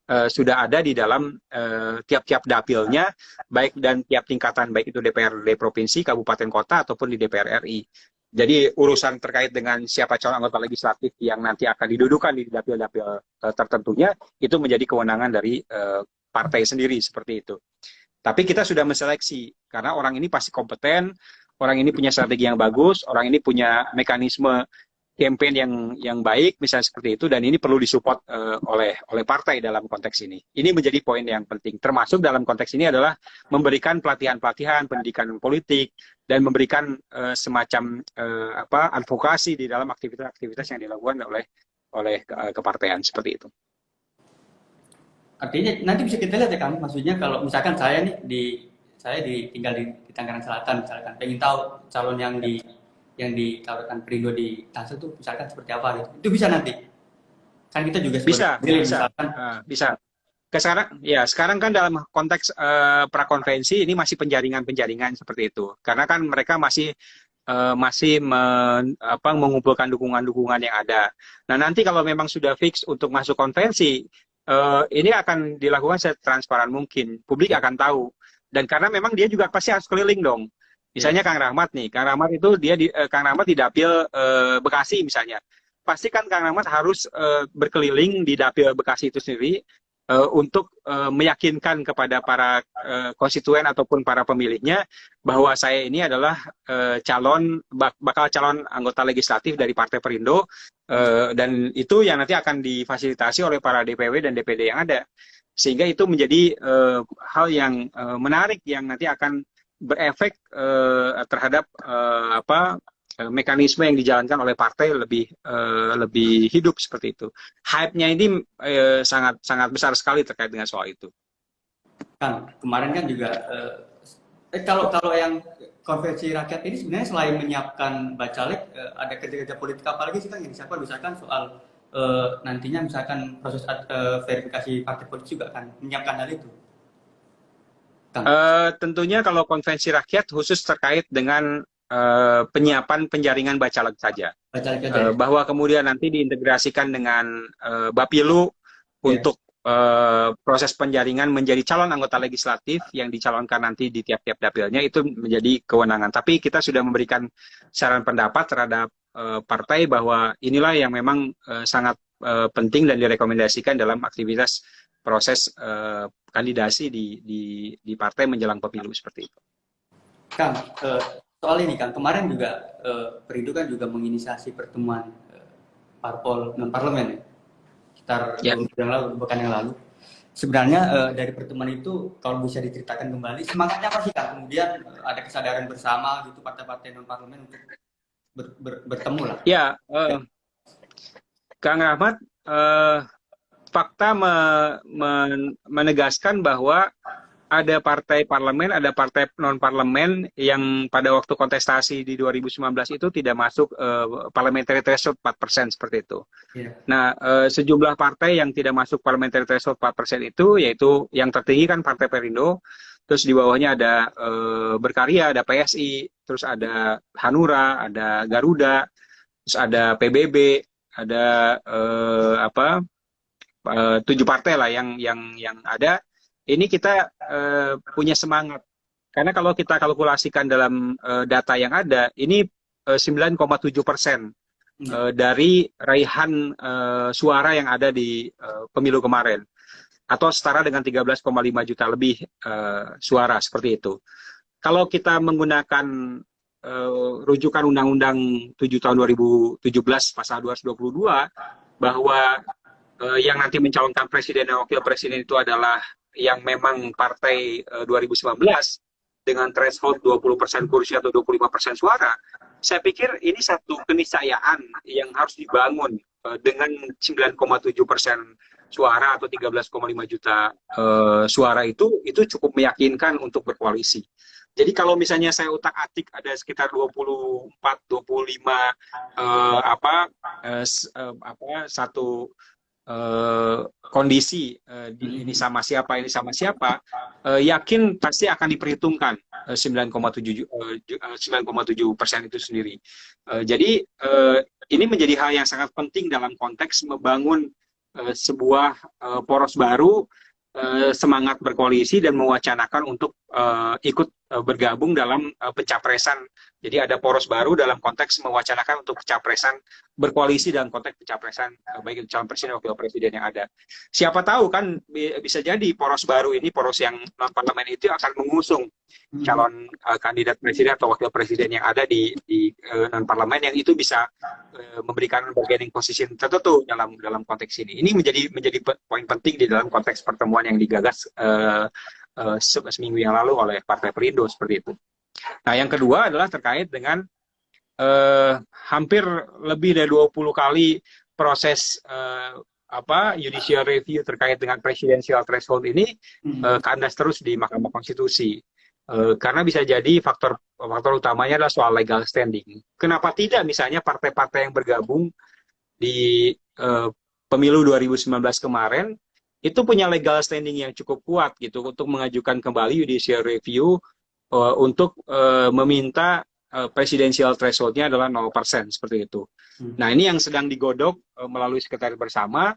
sudah ada di dalam tiap-tiap dapilnya, baik dan tiap tingkatan, baik itu DPRD provinsi, kabupaten kota, ataupun di DPR RI. Jadi urusan terkait dengan siapa calon anggota legislatif yang nanti akan didudukan di dapil-dapil tertentunya, itu menjadi kewenangan dari partai sendiri, seperti itu. Tapi kita sudah menseleksi, karena orang ini pasti kompeten, orang ini punya strategi yang bagus, orang ini punya mekanisme campaign yang baik, misalnya seperti itu, dan ini perlu disupport oleh partai dalam konteks ini. Ini menjadi poin yang penting. Termasuk dalam konteks ini adalah memberikan pelatihan-pelatihan, pendidikan politik, dan memberikan semacam advokasi di dalam aktivitas-aktivitas yang dilakukan oleh kepartaian seperti itu. Artinya nanti bisa kita lihat ya Kang, maksudnya kalau misalkan saya tinggal di Tangerang Selatan misalkan, pengen tahu calon yang ditawarkan Perindo di Tangsel itu misalkan seperti apa gitu. Itu bisa nanti. Kan kita juga sebagai pemilih misalkan. Bisa. Sekarang kan dalam konteks prakonvensi ini masih penjaringan seperti itu. Karena kan mereka masih mengumpulkan dukungan-dukungan yang ada. Nah, nanti kalau memang sudah fix untuk masuk konvensi, ini akan dilakukan setransparan mungkin. Publik akan tahu. Dan karena memang dia juga pasti harus keliling dong. Misalnya Kang Rahmat nih, Kang Rahmat itu Kang Rahmat di dapil Bekasi misalnya. Pasti kan Kang Rahmat harus berkeliling di dapil Bekasi itu sendiri untuk meyakinkan kepada para konstituen ataupun para pemilihnya bahwa saya ini adalah bakal calon anggota legislatif dari Partai Perindo, dan itu yang nanti akan difasilitasi oleh para DPW dan DPD yang ada. Sehingga itu menjadi hal yang menarik yang nanti akan berefek terhadap mekanisme yang dijalankan oleh partai lebih hidup seperti itu. Hype-nya ini sangat sangat besar sekali terkait dengan soal itu. Kang, kemarin kan juga kalau yang konvensi rakyat ini sebenarnya selain menyiapkan bacalek, ada kerja-kerja politik apa lagi sih Kang yang disiapkan, misalkan soal nantinya misalkan proses verifikasi partai politik juga kan menyiapkan hal itu. Tentunya kalau konvensi rakyat khusus terkait dengan penyiapan penjaringan bacalek saja. Bahwa kemudian nanti diintegrasikan dengan Bapilu untuk proses penjaringan menjadi calon anggota legislatif yang dicalonkan nanti di tiap-tiap dapilnya, itu menjadi kewenangan. Tapi kita sudah memberikan saran pendapat terhadap partai bahwa inilah yang memang sangat penting dan direkomendasikan dalam aktivitas proses kandidasi di partai menjelang pemilu seperti itu. Kang, soal ini Kang, kemarin juga Perindo kan juga menginisiasi pertemuan parpol non parlemen ya, sekitar 2 minggu yang lalu, pekan yang lalu. Sebenarnya dari pertemuan itu kalau bisa diceritakan kembali semangatnya apa sih Kang? Kemudian ada kesadaran bersama gitu partai-partai non parlemen untuk bertemu lah. Ya, Kang Rahmat, fakta menegaskan bahwa ada partai parlemen, ada partai non-parlemen yang pada waktu kontestasi di 2019 itu tidak masuk parliamentary threshold 4% seperti itu. Yeah. Nah, sejumlah partai yang tidak masuk parliamentary threshold 4% itu, yaitu yang tertinggi kan Partai Perindo, terus di bawahnya ada Berkarya, ada PSI, terus ada Hanura, ada Garuda, terus ada PBB, ada tujuh partai lah yang ada, ini kita punya semangat. Karena kalau kita kalkulasikan dalam data yang ada, ini 9,7% dari raihan suara yang ada di pemilu kemarin, atau setara dengan 13,5 juta lebih suara seperti itu. Kalau kita menggunakan rujukan Undang-Undang 7 tahun 2017 pasal 222 bahwa yang nanti mencalonkan presiden dan wakil presiden itu adalah yang memang partai 2019 dengan threshold 20% kursi atau 25% suara, saya pikir ini satu keniscayaan yang harus dibangun dengan 9,7% suara atau 13,5 juta suara itu cukup meyakinkan untuk berkoalisi. Jadi kalau misalnya saya utak-atik ada sekitar 24, 25 satu kondisi ini sama siapa, yakin pasti akan diperhitungkan 9,7% itu sendiri. Jadi ini menjadi hal yang sangat penting dalam konteks membangun sebuah poros baru, semangat berkoalisi dan mewacanakan untuk ikut bergabung dalam pencapresan. Jadi ada poros baru dalam konteks mewacanakan untuk pencapresan, berkoalisi dalam konteks pencapresan baik itu calon presiden wakil presiden yang ada. Siapa tahu kan bisa jadi poros baru ini, poros yang non parlemen itu akan mengusung calon kandidat presiden atau wakil presiden yang ada di non parlemen, yang itu bisa memberikan bargaining position tertentu dalam konteks ini. Ini menjadi poin penting di dalam konteks pertemuan yang digagas seminggu yang lalu oleh Partai Perindo seperti itu. Nah, yang kedua adalah terkait dengan hampir lebih dari 20 kali proses judicial review terkait dengan presidential threshold ini kandas terus di Mahkamah Konstitusi. Karena bisa jadi faktor utamanya adalah soal legal standing. Kenapa tidak misalnya partai-partai yang bergabung di pemilu 2019 kemarin itu punya legal standing yang cukup kuat gitu untuk mengajukan kembali judicial review untuk meminta presidensial threshold-nya adalah 0% seperti itu. Nah, ini yang sedang digodok melalui sekretariat bersama,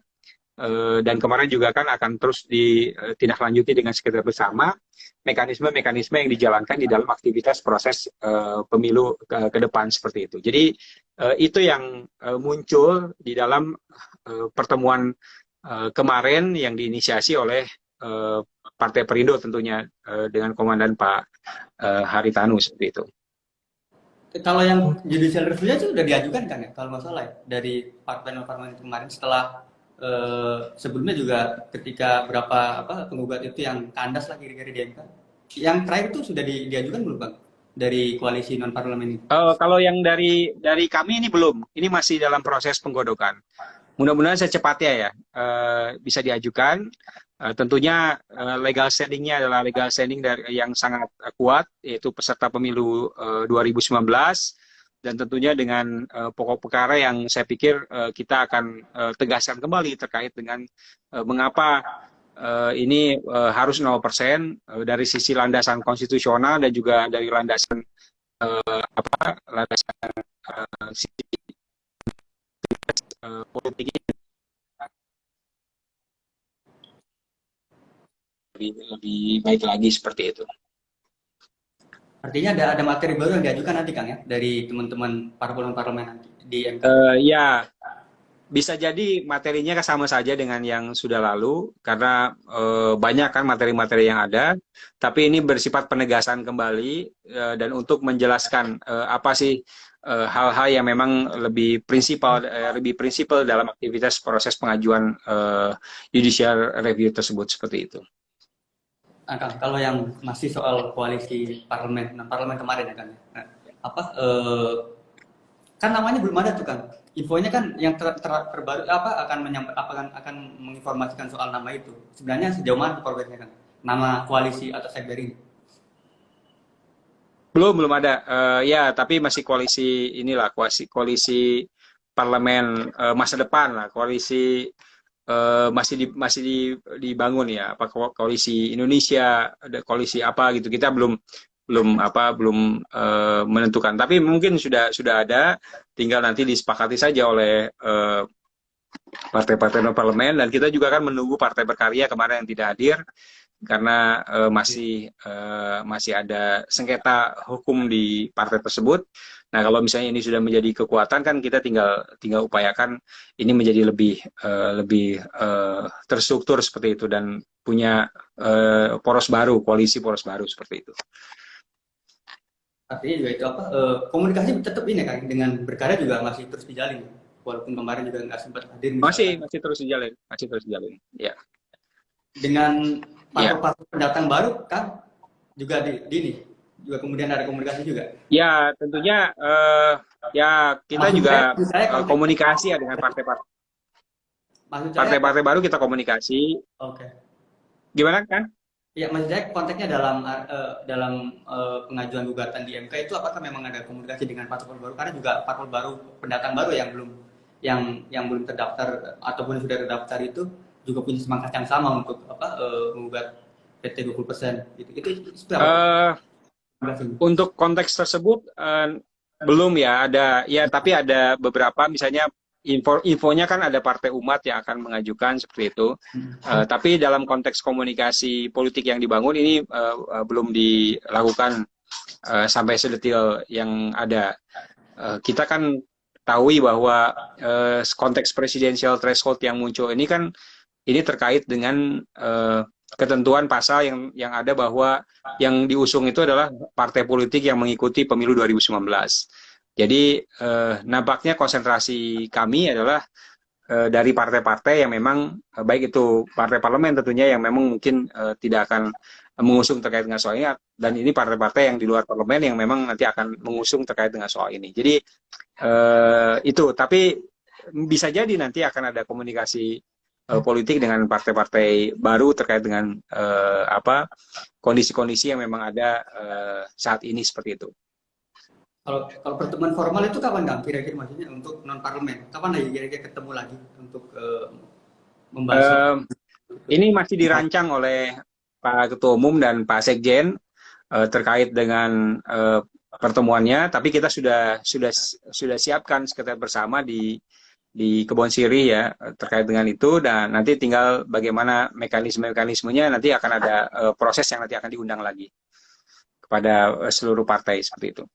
dan kemarin juga kan akan terus ditindaklanjuti dengan sekretariat bersama mekanisme-mekanisme yang dijalankan di dalam aktivitas proses pemilu ke depan seperti itu. Jadi itu yang muncul di dalam pertemuan kemarin yang diinisiasi oleh Partai Perindo tentunya dengan komandan Pak Haritanu seperti itu. Kalau yang judicial review-nya itu sudah diajukan kan ya, kalau nggak salah ya, dari partai non-parlemen kemarin setelah sebelumnya juga ketika berapa penggugat itu yang kandas lah kira-kira di MK. Yang terakhir itu sudah diajukan belum Bang? Dari koalisi non-parlemen ini? Kalau yang dari kami ini belum, ini masih dalam proses penggodokan. Mudah-mudahan secepatnya ya bisa diajukan. Tentunya legal standing-nya adalah legal standing yang sangat kuat, yaitu peserta pemilu 2019, dan tentunya dengan pokok perkara yang saya pikir kita akan tegaskan kembali terkait dengan mengapa ini harus 0% dari sisi landasan konstitusional dan juga dari landasan sisi politik lebih baik lagi seperti itu. Artinya ada materi baru yang diajukan nanti Kang ya dari teman-teman parlemen nanti di MK. Ya, bisa jadi materinya sama saja dengan yang sudah lalu karena banyak kan materi-materi yang ada, tapi ini bersifat penegasan kembali dan untuk menjelaskan apa sih hal-hal yang memang lebih prinsipal dalam aktivitas proses pengajuan judicial review tersebut seperti itu. Kang, kalau yang masih soal koalisi parlemen kemarin ya kan, kan namanya belum ada tuh kan, infonya kan yang terbaru akan menginformasikan soal nama itu. Sebenarnya sejauh mana progresnya kan, nama koalisi atau sekber ini? Belum ada, ya tapi masih koalisi inilah, koalisi parlemen masa depan lah, koalisi masih dibangun ya, apa koalisi Indonesia, ada koalisi apa gitu, kita belum menentukan, tapi mungkin sudah ada, tinggal nanti disepakati saja oleh partai-partai non parlemen, dan kita juga kan menunggu Partai Berkarya kemarin yang tidak hadir karena masih ada sengketa hukum di partai tersebut. Nah, kalau misalnya ini sudah menjadi kekuatan kan kita tinggal upayakan ini menjadi lebih terstruktur seperti itu dan punya poros baru, koalisi poros baru seperti itu. Artinya juga itu apa komunikasi tetap ini kan dengan Berkarya juga masih terus dijalin, walaupun kemarin juga nggak sempat hadir misalkan. Masih terus dijalin. Ya. Dengan Ya. parpol-parpol pendatang baru kan juga di ini juga kemudian ada komunikasi juga. Ya, tentunya ya kita Maksud saya, juga maksud saya konteks, komunikasi ya dengan maksud saya, partai-partai baru, kita komunikasi. oke. Gimana kan? Ya, maksud saya konteksnya dalam pengajuan gugatan di MK itu apakah memang ada komunikasi dengan parpol baru, karena juga parpol baru pendatang baru yang belum belum terdaftar ataupun sudah terdaftar itu juga punya semangat yang sama untuk menggugat PT 20%. Itu seperti apa? Untuk konteks tersebut belum ya, tapi ada beberapa, misalnya infonya kan ada Partai Umat yang akan mengajukan seperti itu. Tapi dalam konteks komunikasi politik yang dibangun ini belum dilakukan sampai sedetil yang ada. Kita kan tahu bahwa konteks presidensial threshold yang muncul ini kan ini terkait dengan ketentuan pasal yang ada bahwa yang diusung itu adalah partai politik yang mengikuti pemilu 2019. Jadi nampaknya konsentrasi kami adalah dari partai-partai yang memang baik itu partai parlemen tentunya yang memang mungkin tidak akan mengusung terkait dengan soal ini, dan ini partai-partai yang di luar parlemen yang memang nanti akan mengusung terkait dengan soal ini. Jadi itu, tapi bisa jadi nanti akan ada komunikasi politik dengan partai-partai baru terkait dengan kondisi-kondisi yang memang ada saat ini seperti itu. Kalau pertemuan formal itu kapan, Kang? Kira-kira maksudnya untuk non parlemen, kapan lagi kira-kira ketemu lagi untuk membahas? Ini masih dirancang oleh Pak Ketua Umum dan Pak Sekjen terkait dengan pertemuannya, tapi kita sudah siapkan sekretariat bersama di Kebon Sirih ya terkait dengan itu, dan nanti tinggal bagaimana mekanismenya, nanti akan ada proses yang nanti akan diundang lagi kepada seluruh partai seperti itu.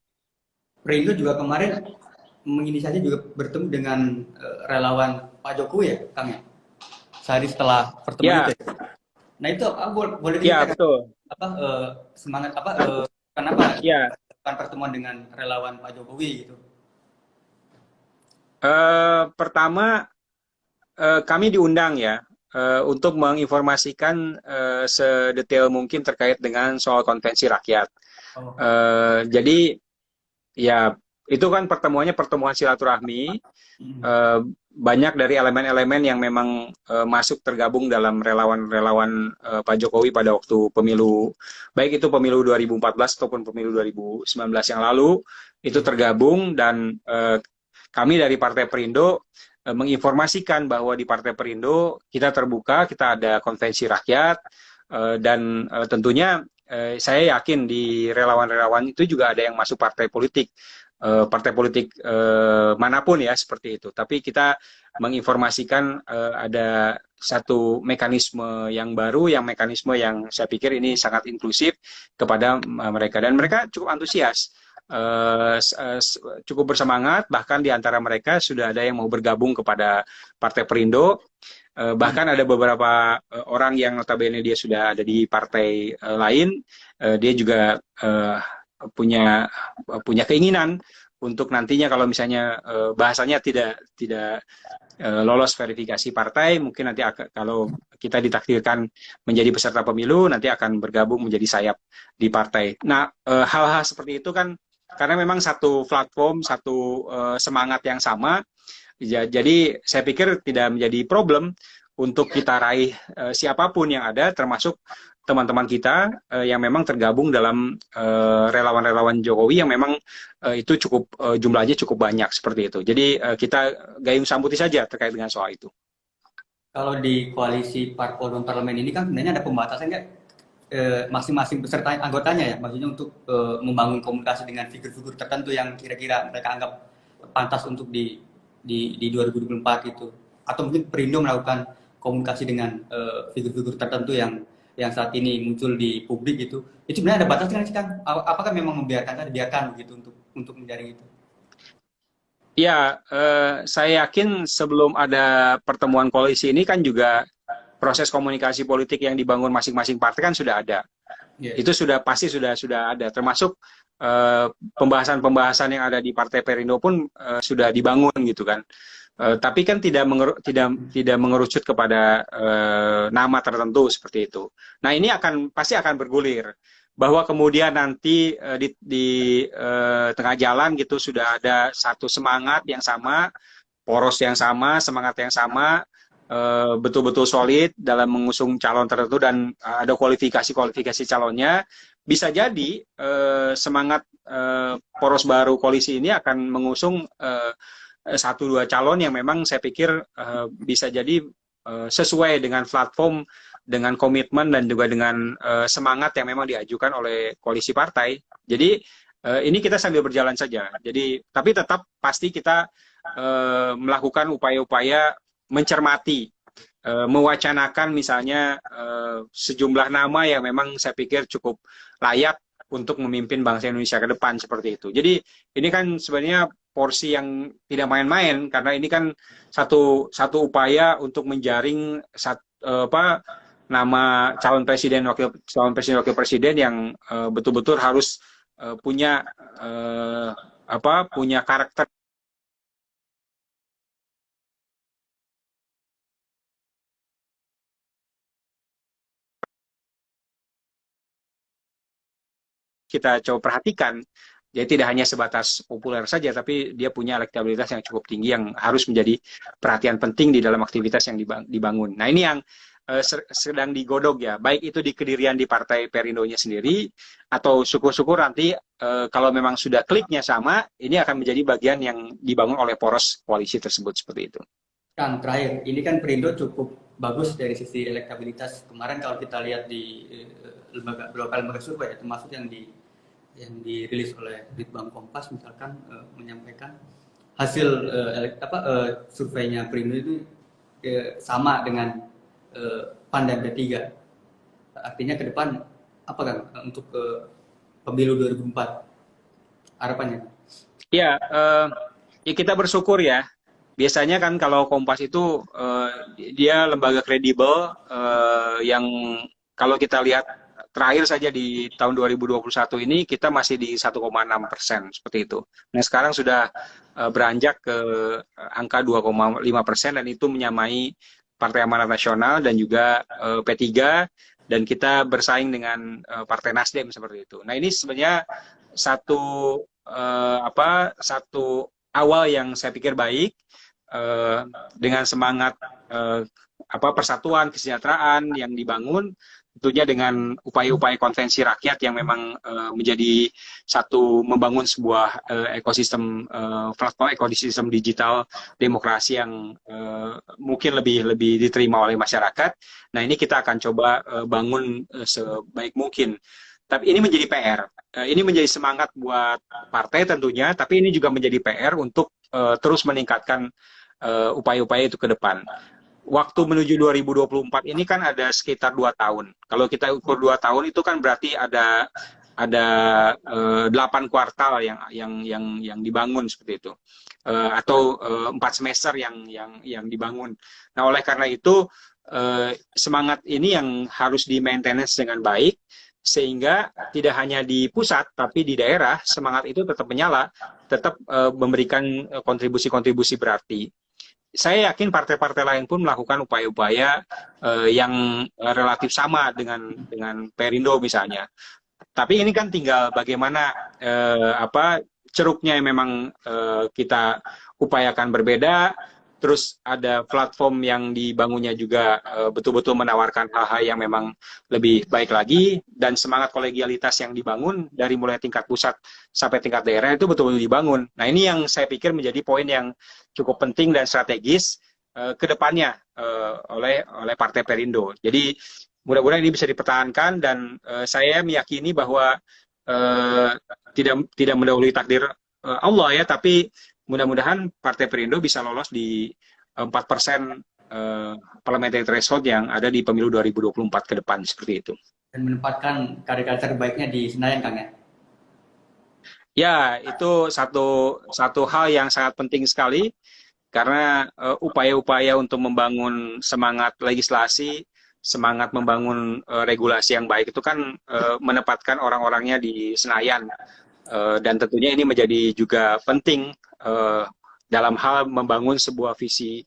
Perindo juga kemarin menginisiasi juga bertemu dengan relawan Pak Jokowi ya, Kang ya? Sehari setelah pertemuan itu. Nah itu boleh diceritakan betul. Semangat kenapa pertemuan dengan relawan Pak Jokowi gitu? Pertama kami diundang ya untuk menginformasikan sedetail mungkin terkait dengan soal konvensi rakyat. Jadi ya itu kan pertemuan silaturahmi. Banyak dari elemen-elemen yang memang masuk tergabung dalam relawan-relawan Pak Jokowi pada waktu pemilu, baik itu pemilu 2014 ataupun pemilu 2019 yang lalu, itu tergabung, dan kami dari Partai Perindo menginformasikan bahwa di Partai Perindo kita terbuka, kita ada konvensi rakyat, dan tentunya saya yakin di relawan-relawan itu juga ada yang masuk partai politik manapun ya seperti itu. Tapi kita menginformasikan ada satu mekanisme yang baru, mekanisme yang saya pikir ini sangat inklusif kepada mereka, dan mereka cukup antusias. Cukup bersemangat, bahkan di antara mereka sudah ada yang mau bergabung kepada Partai Perindo, bahkan ada beberapa orang yang notabene dia sudah ada di partai lain, dia juga punya keinginan untuk nantinya kalau misalnya bahasanya tidak lolos verifikasi partai, mungkin nanti kalau kita ditakdirkan menjadi peserta pemilu, nanti akan bergabung menjadi sayap di partai. Nah, hal-hal seperti itu kan karena memang satu platform, satu semangat yang sama, jadi saya pikir tidak menjadi problem untuk kita raih siapapun yang ada, termasuk teman-teman kita yang memang tergabung dalam relawan-relawan Jokowi yang memang itu cukup jumlahnya cukup banyak seperti itu. Jadi kita gayung sambuti saja terkait dengan soal itu. Kalau di koalisi parpol non parlemen ini kan sebenarnya ada pembatasan nggak masing-masing peserta anggotanya ya, maksudnya untuk membangun komunikasi dengan figur-figur tertentu yang kira-kira mereka anggap pantas untuk di 2024 itu. atau mungkin Perindo melakukan komunikasi dengan figur-figur tertentu yang saat ini muncul di publik gitu, itu sebenarnya ada batasnya nggak sih Kang? Apakah memang dibiarkan gitu untuk menjaring itu? Ya, saya yakin sebelum ada pertemuan koalisi ini kan juga proses komunikasi politik yang dibangun masing-masing partai kan sudah ada. Iya. Itu sudah pasti sudah ada, termasuk pembahasan-pembahasan yang ada di Partai Perindo pun sudah dibangun gitu kan. Tapi kan tidak mengerucut kepada nama tertentu seperti itu. Nah, ini pasti akan bergulir, bahwa kemudian nanti di tengah jalan gitu sudah ada satu semangat yang sama, poros yang sama, semangat yang sama, betul-betul solid dalam mengusung calon tertentu, dan ada kualifikasi calonnya. Bisa jadi semangat poros baru koalisi ini akan mengusung satu dua calon yang memang saya pikir bisa jadi sesuai dengan platform, dengan komitmen, dan juga dengan semangat yang memang diajukan oleh koalisi partai. Jadi ini kita sambil berjalan saja. Jadi tapi tetap pasti kita melakukan upaya-upaya mencermati, mewacanakan misalnya sejumlah nama yang memang saya pikir cukup layak untuk memimpin bangsa Indonesia ke depan seperti itu. Jadi ini kan sebenarnya porsi yang tidak main-main, karena ini kan satu upaya untuk menjaring nama calon presiden wakil presiden yang betul-betul harus punya punya karakter. Kita coba perhatikan, jadi tidak hanya sebatas populer saja, tapi dia punya elektabilitas yang cukup tinggi yang harus menjadi perhatian penting di dalam aktivitas yang dibangun. Nah, ini yang sedang digodok ya, baik itu di Kedirian di Partai Perindonya sendiri, atau syukur-syukur nanti kalau memang sudah kliknya sama, ini akan menjadi bagian yang dibangun oleh poros koalisi tersebut seperti itu. Kang, terakhir, ini kan Perindo cukup bagus dari sisi elektabilitas. Kemarin kalau kita lihat di beberapa lembaga survei, termasuk yang dirilis oleh Litbang Kompas misalkan menyampaikan hasil surveinya Perindo itu sama dengan PAN dan P3. Artinya ke depan apa kan untuk pemilu 2004 harapannya? Ya, ya kita bersyukur ya. Biasanya kan kalau Kompas itu dia lembaga kredibel yang kalau kita lihat terakhir saja di tahun 2021 ini kita masih di 1,6% seperti itu. Nah, sekarang sudah beranjak ke angka 2,5% dan itu menyamai Partai Amanat Nasional dan juga P3, dan kita bersaing dengan Partai Nasdem seperti itu. Nah, ini sebenarnya satu satu awal yang saya pikir baik, dengan semangat persatuan kesejahteraan yang dibangun, tentunya dengan upaya-upaya konvensi rakyat yang memang menjadi satu membangun sebuah platform ekosistem digital demokrasi yang mungkin lebih diterima oleh masyarakat. Nah, ini kita akan coba bangun sebaik mungkin. Tapi ini menjadi PR. Ini menjadi semangat buat partai tentunya, tapi ini juga menjadi PR untuk terus meningkatkan upaya-upaya itu ke depan. Waktu menuju 2024 ini kan ada sekitar 2 tahun. Kalau kita ukur 2 tahun itu kan berarti ada 8 kuartal yang dibangun seperti itu. Atau 4 semester yang dibangun. Nah, oleh karena itu semangat ini yang harus di-maintenance dengan baik, sehingga tidak hanya di pusat tapi di daerah semangat itu tetap menyala, tetap memberikan kontribusi-kontribusi berarti. Saya yakin partai-partai lain pun melakukan upaya-upaya yang relatif sama dengan Perindo misalnya. Tapi ini kan tinggal bagaimana ceruknya yang memang kita upayakan berbeda. Terus ada platform yang dibangunnya juga betul-betul menawarkan hal-hal yang memang lebih baik lagi, dan semangat kolegialitas yang dibangun dari mulai tingkat pusat sampai tingkat daerah itu betul-betul dibangun. Nah, ini yang saya pikir menjadi poin yang cukup penting dan strategis ke depannya oleh Partai Perindo. Jadi mudah-mudahan ini bisa dipertahankan, dan saya meyakini bahwa tidak mendahului takdir Allah ya, tapi mudah-mudahan Partai Perindo bisa lolos di 4% parliamentary threshold yang ada di pemilu 2024 ke depan seperti itu. Dan menempatkan karya-karya terbaiknya di Senayan, Kang ya. Ya, itu satu hal yang sangat penting sekali karena upaya-upaya untuk membangun semangat legislasi, semangat membangun regulasi yang baik itu kan menempatkan orang-orangnya di Senayan. Dan tentunya ini menjadi juga penting dalam hal membangun sebuah visi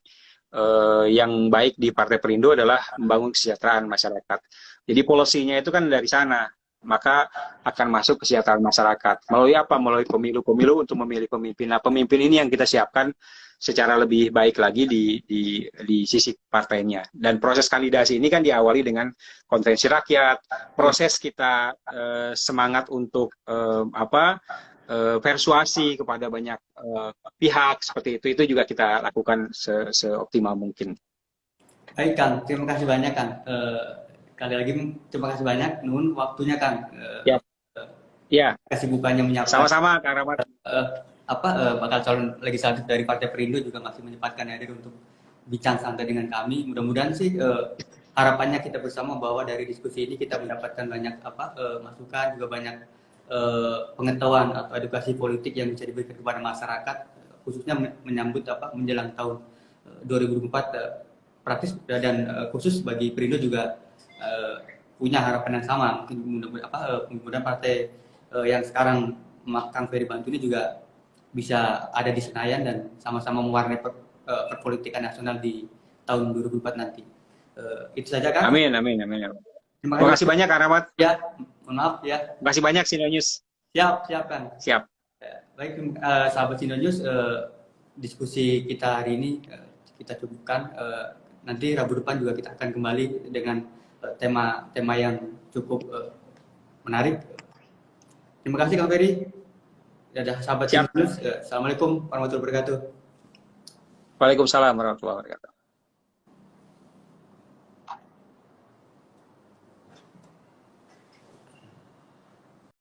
yang baik di Partai Perindo adalah membangun kesejahteraan masyarakat. Jadi polosinya itu kan dari sana, maka akan masuk kesejahteraan masyarakat. Melalui apa? Melalui pemilu-pemilu untuk memilih pemimpin. Nah, pemimpin ini yang kita siapkan secara lebih baik lagi di sisi partainya. Dan proses kandidasi ini kan diawali dengan konferensi rakyat, proses kita semangat untuk persuasi kepada banyak pihak seperti itu juga kita lakukan seoptimal mungkin. Baik Kang, terima kasih banyak Kang. Kali lagi terima kasih banyak Nun waktunya Kang. Ya. Ya. Kesibukannya menyiapkan. Sama-sama Kang Rahmat. Bakal calon legislatif dari Partai Perindo juga masih menyempatkan hadir untuk bincang santai dengan kami. Mudah-mudahan sih harapannya kita bersama bahwa dari diskusi ini kita mendapatkan banyak masukan, juga banyak pengetahuan atau edukasi politik yang bisa diberikan kepada masyarakat, khususnya menyambut menjelang tahun 2024 praktis dan khusus bagi Perindo juga punya harapan yang sama. Mudah-mudahan partai yang sekarang Kang Ferry bantu ini juga bisa ada di Senayan dan sama-sama mewarnai perpolitikan nasional di tahun 2024 nanti. Itu saja Kang. Amin. Terima kasih banyak Kang Rahmat. Ya, mohon maaf ya. Terima kasih banyak Sino News. Siap Kang. Siap. Baik sahabat Sino News, diskusi kita hari ini kita cukupkan. Nanti Rabu depan juga kita akan kembali dengan tema yang cukup menarik. Terima kasih Kang Ferry. Dadah sahabat Sino News. Assalamualaikum warahmatullahi wabarakatuh. Waalaikumsalam warahmatullahi wabarakatuh.